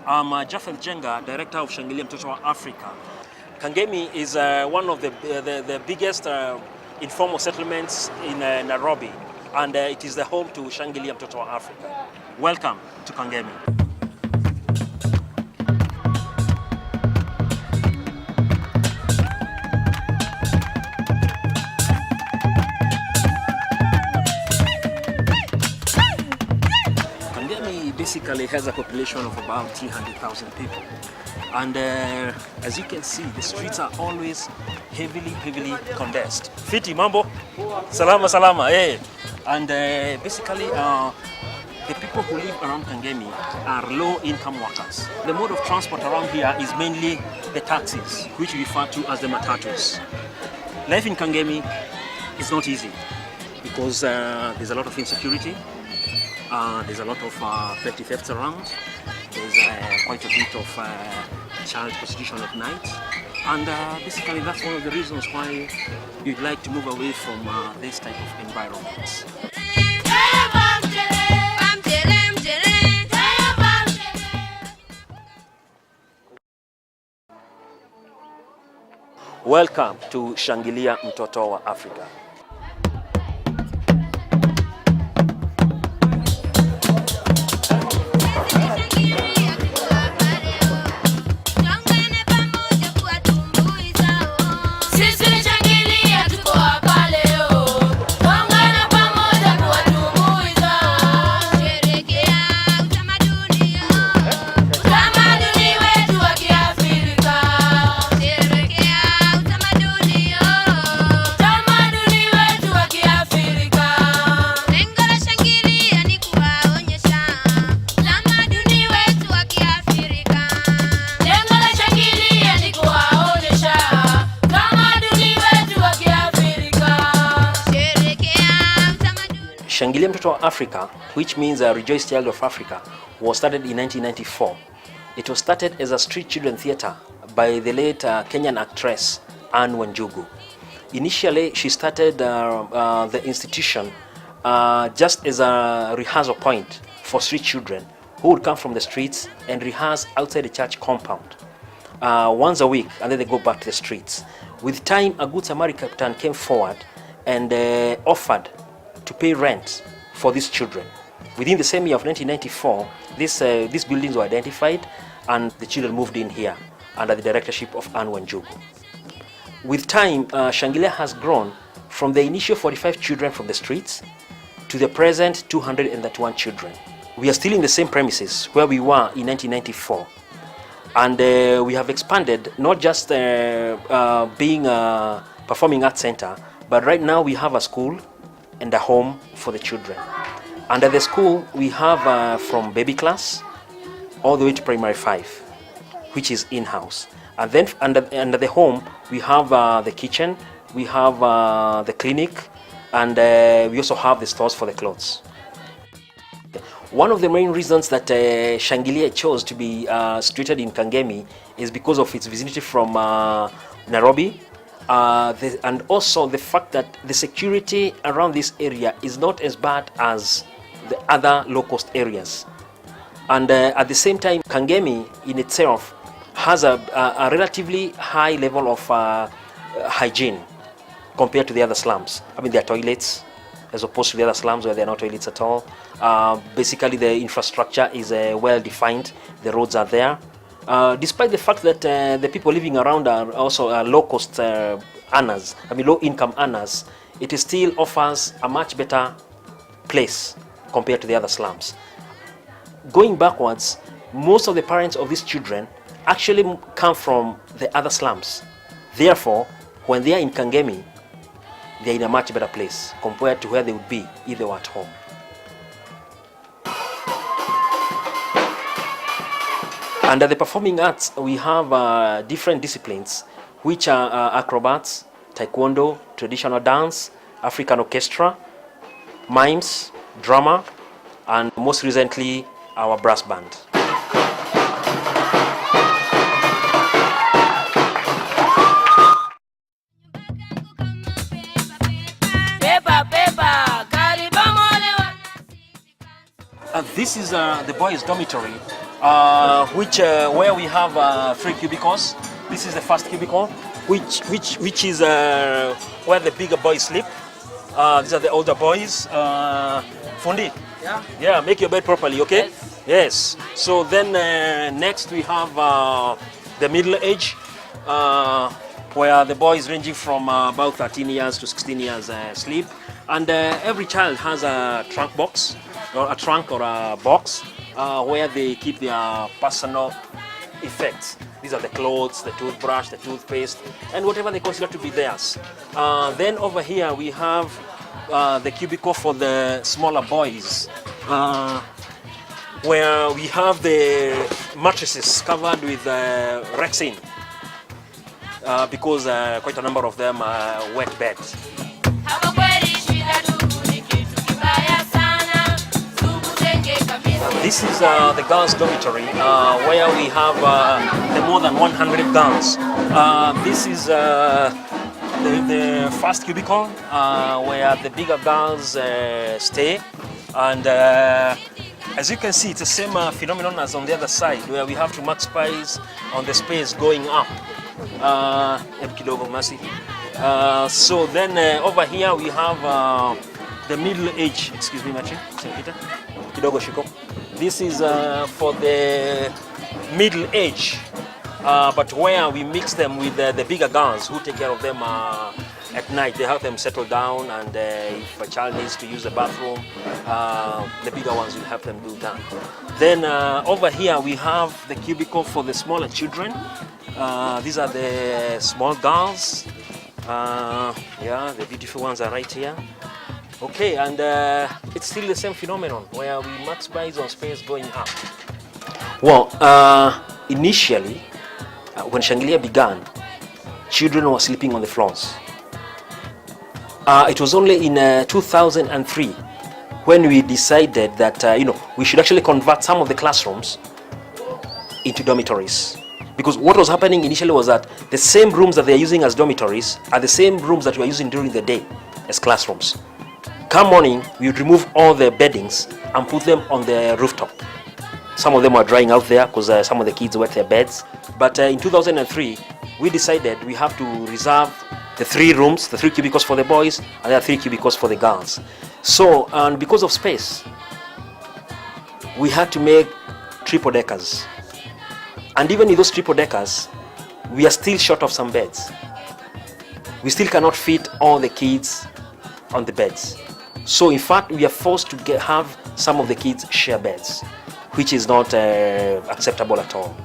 I'm Japheth Njenga, director of Shangilia Mtoto Wa Afrika. Kengemi is one of the biggest informal settlements in Nairobi, and it is the home to Shangilia Mtoto Wa Afrika. Welcome to Kengemi. Basically has a population of about 300,000 people, and as you can see, the streets are always heavily congested. Fiti mambo, salama, hey. And basically the people who live around Kengemi are low-income workers. The mode of transport around here is mainly the taxis, which we refer to as the matatus. Life in Kengemi is not easy because there's a lot of insecurity. There's a lot of petty thefts around. There's quite a bit of child prostitution at night. And basically that's one of the reasons why you'd like to move away from this type of environments. Welcome to Shangilia Mtoto Wa Afrika. Shangilia Mtoto Wa Afrika, which means a Rejoice Child of Africa, was started in 1994. It was started as a street children theater by the late Kenyan actress Anne Wanjugu. Initially, she started the institution just as a rehearsal point for street children who would come from the streets and rehearse outside the church compound once a week, and then they go back to the streets. With time, a good Samaritan came forward and offered to pay rent for these children. Within the same year of 1994, these buildings were identified and the children moved in here under the directorship of Anne Wanjugu. With time, Shangilia has grown from the initial 45 children from the streets to the present 231 children. We are still in the same premises where we were in 1994. And we have expanded, not just being a performing arts center, but right now we have a school and a home for the children. Under the school, we have from baby class all the way to primary 5, which is in-house. And then under the home, we have the kitchen, we have the clinic, and we also have the stores for the clothes. One of the main reasons that Shangilia chose to be situated in Kengemi is because of its vicinity from Nairobi, and also the fact that the security around this area is not as bad as the other low-cost areas. And at the same time, Kengemi in itself has a relatively high level of hygiene compared to the other slums. I mean, there are toilets as opposed to the other slums where there are no toilets at all. Basically, the infrastructure is well defined. The roads are there. Despite the fact that the people living around are also low-cost earners, I mean low-income earners, it still offers a much better place compared to the other slums. Going backwards, most of the parents of these children actually come from the other slums. Therefore, when they are in Kengemi, they are in a much better place compared to where they would be if they were at home. Under the performing arts, we have different disciplines, which are acrobats, taekwondo, traditional dance, African orchestra, mimes, drama, and most recently, our brass band. This is the boys' dormitory. where we have 3 cubicles. This is the first cubicle, which is where the bigger boys sleep. These are the older boys. Fundi? Yeah, make your bed properly, okay? Yes. So then next we have the middle age, where the boys ranging from about 13 years to 16 years sleep. And every child has a trunk box, or a trunk or a box, where they keep their personal effects. These are the clothes, the toothbrush, the toothpaste, and whatever they consider to be theirs. Then over here we have the cubicle for the smaller boys, where we have the mattresses covered with Rexine, because quite a number of them are wet beds. This is the girls' dormitory, where we have the more than 100 girls. This is the first cubicle, where the bigger girls stay. And as you can see, it's the same phenomenon as on the other side, where we have to maximize on the space going up. So then over here we have the middle age. Excuse me, Machi. This is for the middle age, but where we mix them with the bigger girls who take care of them at night. They have them settle down, and if a child needs to use the bathroom, the bigger ones will help them do that. Then over here we have the cubicle for the smaller children. These are the small girls. Yeah, the beautiful ones are right here. Okay, and it's still the same phenomenon where we maximize on space going up. Well, initially, when Shangilia began, children were sleeping on the floors. It was only in 2003 when we decided that we should actually convert some of the classrooms into dormitories. Because what was happening initially was that the same rooms that they are using as dormitories are the same rooms that we are using during the day as classrooms. Come morning, we would remove all the beddings and put them on the rooftop. Some of them are drying out there because some of the kids wet their beds. But in 2003, we decided we have to reserve the 3 rooms, the 3 cubicles for the boys, and there are 3 cubicles for the girls. So, and because of space, we had to make triple deckers. And even in those triple deckers, we are still short of some beds. We still cannot fit all the kids on the beds. So in fact, we are forced to have some of the kids share beds, which is not acceptable at all.